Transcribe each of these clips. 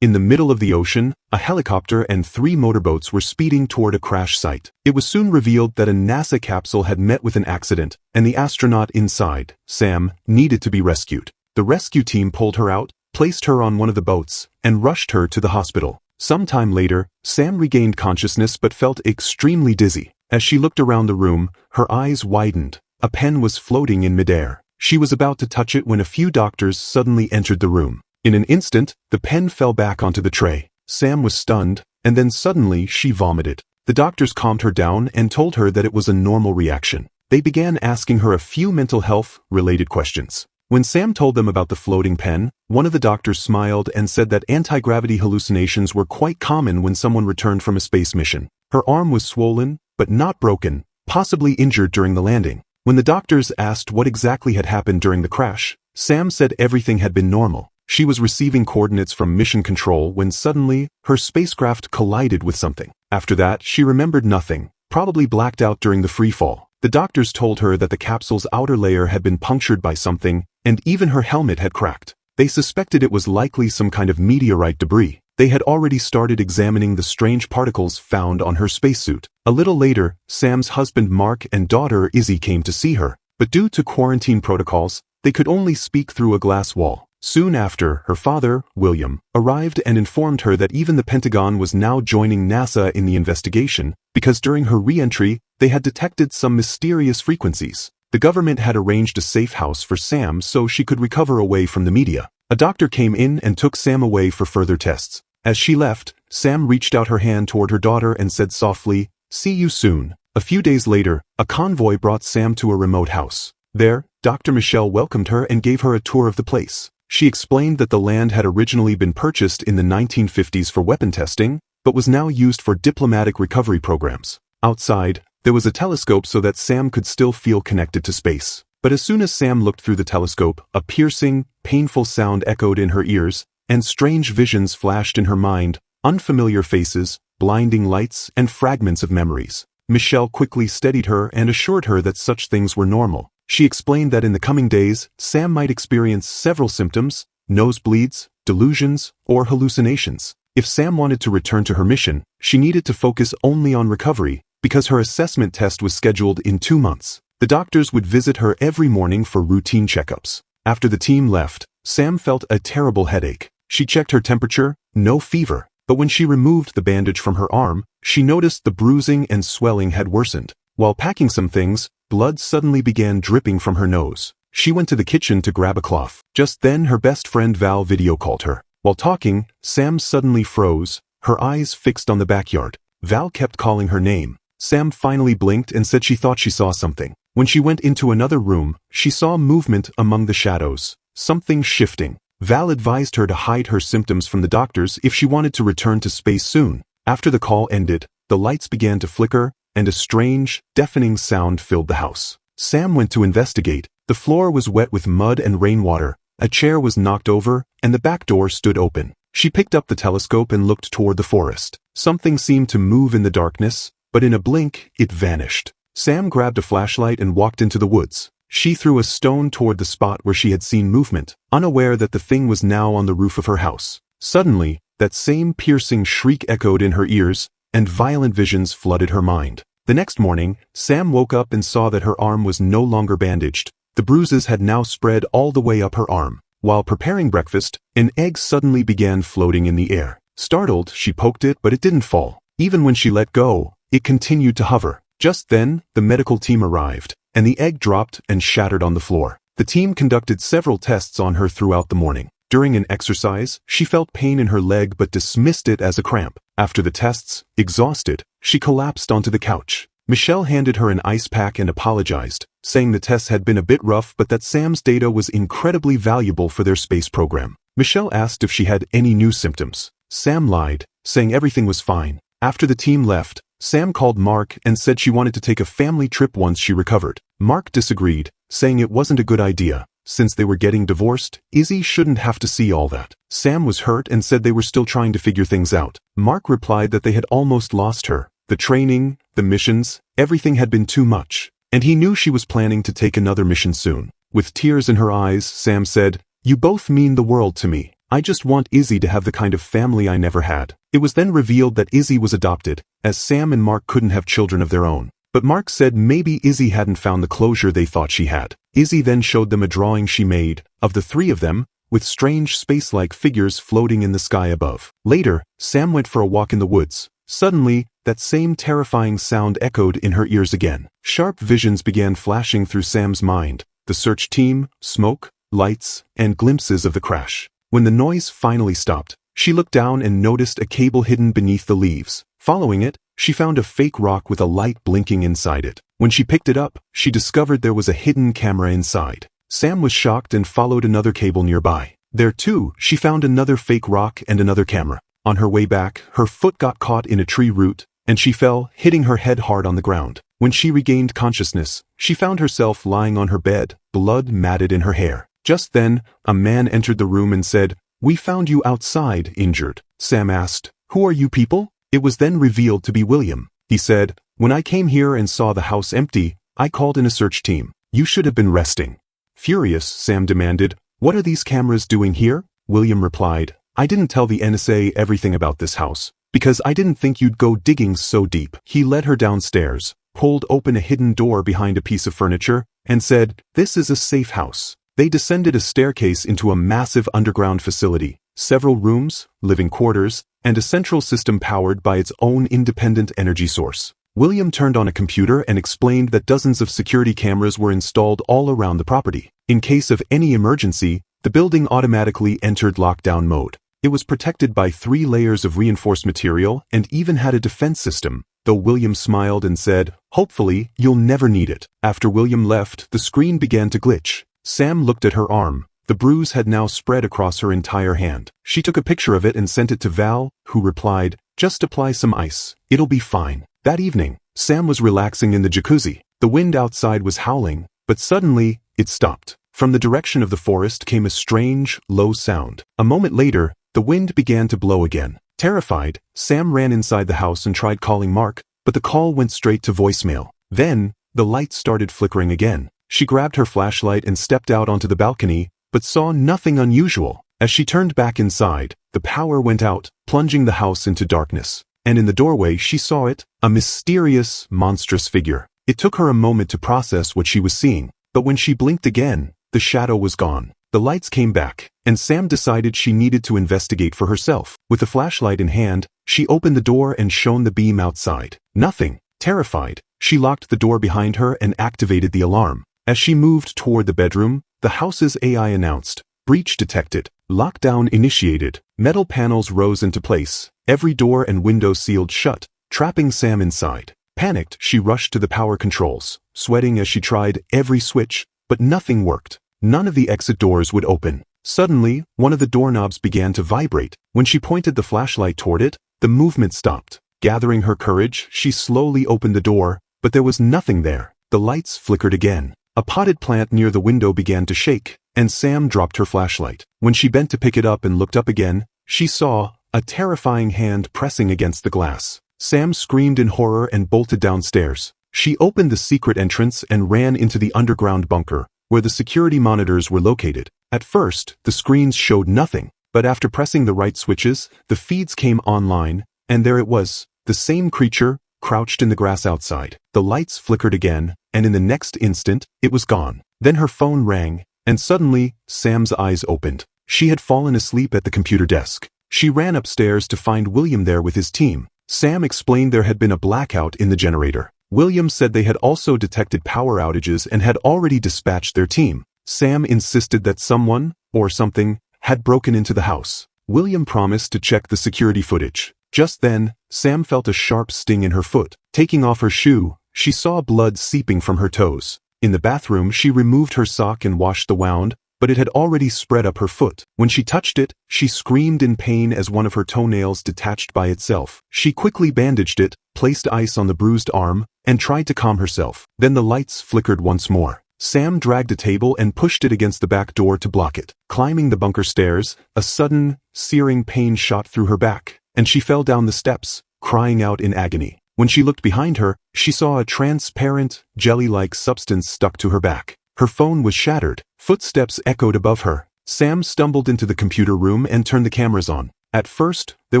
In the middle of the ocean, a helicopter and 3 motorboats were speeding toward a crash site. It was soon revealed that a NASA capsule had met with an accident, and the astronaut inside, Sam, needed to be rescued. The rescue team pulled her out, placed her on one of the boats, and rushed her to the hospital. Some time later, Sam regained consciousness but felt extremely dizzy. As she looked around the room, her eyes widened. A pen was floating in midair. She was about to touch it when a few doctors suddenly entered the room. In an instant, the pen fell back onto the tray. Sam was stunned, and then suddenly she vomited. The doctors calmed her down and told her that it was a normal reaction. They began asking her a few mental health-related questions. When Sam told them about the floating pen, one of the doctors smiled and said that anti-gravity hallucinations were quite common when someone returned from a space mission. Her arm was swollen, but not broken, possibly injured during the landing. When the doctors asked what exactly had happened during the crash, Sam said everything had been normal. She was receiving coordinates from mission control when suddenly, her spacecraft collided with something. After that, she remembered nothing, probably blacked out during the freefall. The doctors told her that the capsule's outer layer had been punctured by something, and even her helmet had cracked. They suspected it was likely some kind of meteorite debris. They had already started examining the strange particles found on her spacesuit. A little later, Sam's husband Mark and daughter Izzy came to see her, but due to quarantine protocols, they could only speak through a glass wall. Soon after, her father, William, arrived and informed her that even the Pentagon was now joining NASA in the investigation, because during her re-entry, they had detected some mysterious frequencies. The government had arranged a safe house for Sam so she could recover away from the media. A doctor came in and took Sam away for further tests. As she left, Sam reached out her hand toward her daughter and said softly, "See you soon." A few days later, a convoy brought Sam to a remote house. There, Dr. Michelle welcomed her and gave her a tour of the place. She explained that the land had originally been purchased in the 1950s for weapon testing, but was now used for diplomatic recovery programs. Outside, there was a telescope so that Sam could still feel connected to space. But as soon as Sam looked through the telescope, a piercing, painful sound echoed in her ears, and strange visions flashed in her mind, unfamiliar faces, blinding lights, and fragments of memories. Michelle quickly steadied her and assured her that such things were normal. She explained that in the coming days, Sam might experience several symptoms, nosebleeds, delusions, or hallucinations. If Sam wanted to return to her mission, she needed to focus only on recovery, because her assessment test was scheduled in 2 months. The doctors would visit her every morning for routine checkups. After the team left, Sam felt a terrible headache. She checked her temperature, no fever, but when she removed the bandage from her arm, she noticed the bruising and swelling had worsened. While packing some things, blood suddenly began dripping from her nose. She went to the kitchen to grab a cloth. Just then her best friend Val video called her. While talking, Sam suddenly froze, her eyes fixed on the backyard. Val kept calling her name. Sam finally blinked and said she thought she saw something. When she went into another room, she saw movement among the shadows, something shifting. Val advised her to hide her symptoms from the doctors if she wanted to return to space soon. After the call ended, the lights began to flicker, and a strange, deafening sound filled the house. Sam went to investigate. The floor was wet with mud and rainwater, a chair was knocked over, and the back door stood open. She picked up the telescope and looked toward the forest. Something seemed to move in the darkness, but in a blink, it vanished. Sam grabbed a flashlight and walked into the woods. She threw a stone toward the spot where she had seen movement, unaware that the thing was now on the roof of her house. Suddenly, that same piercing shriek echoed in her ears, and violent visions flooded her mind. The next morning, Sam woke up and saw that her arm was no longer bandaged. The bruises had now spread all the way up her arm. While preparing breakfast, an egg suddenly began floating in the air. Startled, she poked it, but it didn't fall. Even when she let go, it continued to hover. Just then, the medical team arrived, and the egg dropped and shattered on the floor. The team conducted several tests on her throughout the morning. During an exercise, she felt pain in her leg but dismissed it as a cramp. After the tests, exhausted, she collapsed onto the couch. Michelle handed her an ice pack and apologized, saying the tests had been a bit rough but that Sam's data was incredibly valuable for their space program. Michelle asked if she had any new symptoms. Sam lied, saying everything was fine. After the team left, Sam called Mark and said she wanted to take a family trip once she recovered. Mark disagreed, saying it wasn't a good idea. Since they were getting divorced, Izzy shouldn't have to see all that. Sam was hurt and said they were still trying to figure things out. Mark replied that they had almost lost her. The training, the missions, everything had been too much, and he knew she was planning to take another mission soon. With tears in her eyes, Sam said, "You both mean the world to me. I just want Izzy to have the kind of family I never had. It was then revealed that Izzy was adopted, as Sam and Mark couldn't have children of their own. But Mark said maybe Izzy hadn't found the closure they thought she had. Izzy then showed them a drawing she made, of the three of them, with strange space-like figures floating in the sky above. Later, Sam went for a walk in the woods. Suddenly, that same terrifying sound echoed in her ears again. Sharp visions began flashing through Sam's mind. The search team, smoke, lights, and glimpses of the crash. When the noise finally stopped, she looked down and noticed a cable hidden beneath the leaves. Following it, she found a fake rock with a light blinking inside it. When she picked it up, she discovered there was a hidden camera inside. Sam was shocked and followed another cable nearby. There too, she found another fake rock and another camera. On her way back, her foot got caught in a tree root, and she fell, hitting her head hard on the ground. When she regained consciousness, she found herself lying on her bed, blood matted in her hair. Just then, a man entered the room and said, "We found you outside, injured." Sam asked, "Who are you people?" It was then revealed to be William. He said, "When I came here and saw the house empty, I called in a search team. You should have been resting." Furious, Sam demanded, "What are these cameras doing here?" William replied, "I didn't tell the NSA everything about this house, because I didn't think you'd go digging so deep." He led her downstairs, pulled open a hidden door behind a piece of furniture, and said, "This is a safe house." They descended a staircase into a massive underground facility, several rooms, living quarters, and a central system powered by its own independent energy source. William turned on a computer and explained that dozens of security cameras were installed all around the property. In case of any emergency, the building automatically entered lockdown mode. It was protected by 3 layers of reinforced material and even had a defense system, though William smiled and said, "Hopefully, you'll never need it." After William left, the screen began to glitch. Sam looked at her arm. The bruise had now spread across her entire hand. She took a picture of it and sent it to Val, who replied, "Just apply some ice. It'll be fine." That evening, Sam was relaxing in the jacuzzi. The wind outside was howling, but suddenly, it stopped. From the direction of the forest came a strange, low sound. A moment later, the wind began to blow again. Terrified, Sam ran inside the house and tried calling Mark, but the call went straight to voicemail. Then, the lights started flickering again. She grabbed her flashlight and stepped out onto the balcony, but saw nothing unusual. As she turned back inside, the power went out, plunging the house into darkness. And in the doorway she saw it, a mysterious, monstrous figure. It took her a moment to process what she was seeing, but when she blinked again, the shadow was gone. The lights came back, and Sam decided she needed to investigate for herself. With the flashlight in hand, she opened the door and shone the beam outside. Nothing. Terrified, she locked the door behind her and activated the alarm. As she moved toward the bedroom, the house's AI announced, "Breach detected. Lockdown initiated." Metal panels rose into place, every door and window sealed shut, trapping Sam inside. Panicked, she rushed to the power controls, sweating as she tried every switch, but nothing worked. None of the exit doors would open. Suddenly, one of the doorknobs began to vibrate. When she pointed the flashlight toward it, the movement stopped. Gathering her courage, she slowly opened the door, but there was nothing there. The lights flickered again. A potted plant near the window began to shake, and Sam dropped her flashlight. When she bent to pick it up and looked up again, she saw a terrifying hand pressing against the glass. Sam screamed in horror and bolted downstairs. She opened the secret entrance and ran into the underground bunker, where the security monitors were located. At first, the screens showed nothing, but after pressing the right switches, the feeds came online, and there it was, the same creature, crouched in the grass outside. The lights flickered again, and in the next instant, it was gone. Then her phone rang, and suddenly, Sam's eyes opened. She had fallen asleep at the computer desk. She ran upstairs to find William there with his team. Sam explained there had been a blackout in the generator. William said they had also detected power outages and had already dispatched their team. Sam insisted that someone, or something, had broken into the house. William promised to check the security footage. Just then, Sam felt a sharp sting in her foot. Taking off her shoe, she saw blood seeping from her toes. In the bathroom, she removed her sock and washed the wound, but it had already spread up her foot. When she touched it, she screamed in pain as one of her toenails detached by itself. She quickly bandaged it, placed ice on the bruised arm, and tried to calm herself. Then the lights flickered once more. Sam dragged a table and pushed it against the back door to block it. Climbing the bunker stairs, a sudden, searing pain shot through her back, and she fell down the steps, crying out in agony. When she looked behind her, she saw a transparent, jelly-like substance stuck to her back. Her phone was shattered. Footsteps echoed above her. Sam stumbled into the computer room and turned the cameras on. At first, there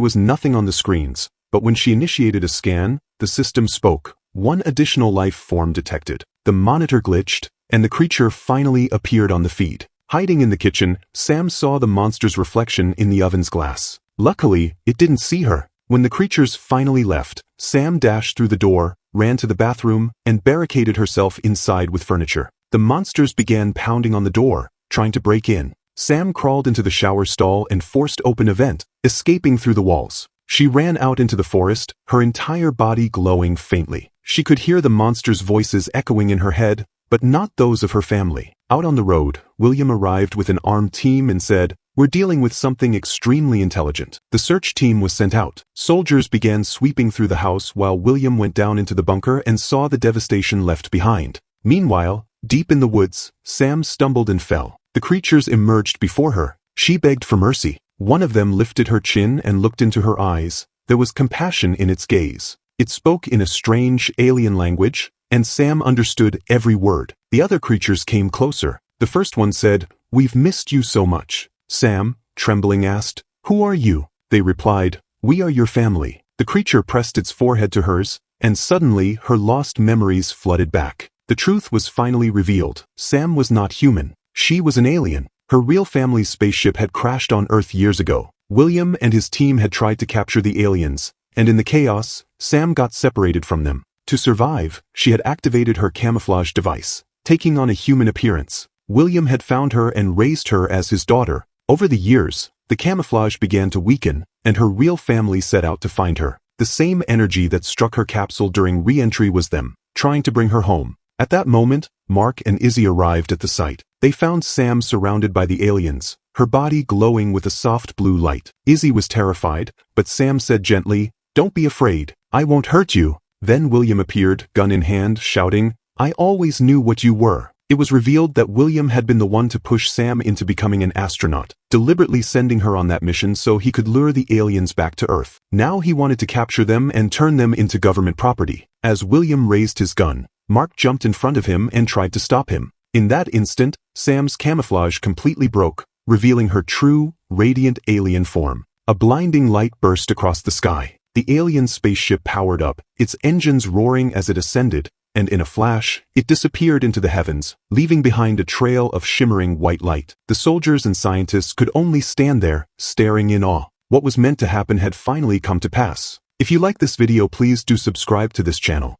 was nothing on the screens, but when she initiated a scan, the system spoke. One additional life form detected. The monitor glitched, and the creature finally appeared on the feed. Hiding in the kitchen, Sam saw the monster's reflection in the oven's glass. Luckily, it didn't see her. When the creatures finally left, Sam dashed through the door, ran to the bathroom, and barricaded herself inside with furniture. The monsters began pounding on the door, trying to break in. Sam crawled into the shower stall and forced open a vent, escaping through the walls. She ran out into the forest, her entire body glowing faintly. She could hear the monsters' voices echoing in her head, but not those of her family. Out on the road, William arrived with an armed team and said, "We're dealing with something extremely intelligent." The search team was sent out. Soldiers began sweeping through the house while William went down into the bunker and saw the devastation left behind. Meanwhile, deep in the woods, Sam stumbled and fell. The creatures emerged before her. She begged for mercy. One of them lifted her chin and looked into her eyes. There was compassion in its gaze. It spoke in a strange, alien language, and Sam understood every word. The other creatures came closer. The first one said, "We've missed you so much." Sam, trembling, asked, "Who are you?" They replied, "We are your family." The creature pressed its forehead to hers, and suddenly her lost memories flooded back. The truth was finally revealed. Sam was not human. She was an alien. Her real family's spaceship had crashed on Earth years ago. William and his team had tried to capture the aliens, and in the chaos, Sam got separated from them. To survive, she had activated her camouflage device, taking on a human appearance. William had found her and raised her as his daughter. Over the years, the camouflage began to weaken, and her real family set out to find her. The same energy that struck her capsule during re-entry was them, trying to bring her home. At that moment, Mark and Izzy arrived at the site. They found Sam surrounded by the aliens, her body glowing with a soft blue light. Izzy was terrified, but Sam said gently, "Don't be afraid, I won't hurt you." Then William appeared, gun in hand, shouting, "I always knew what you were." It was revealed that William had been the one to push Sam into becoming an astronaut, deliberately sending her on that mission so he could lure the aliens back to Earth. Now he wanted to capture them and turn them into government property. As William raised his gun, Mark jumped in front of him and tried to stop him. In that instant, Sam's camouflage completely broke, revealing her true, radiant alien form. A blinding light burst across the sky. The alien spaceship powered up, its engines roaring as it ascended, and in a flash, it disappeared into the heavens, leaving behind a trail of shimmering white light. The soldiers and scientists could only stand there, staring in awe. What was meant to happen had finally come to pass. If you like this video, please do subscribe to this channel.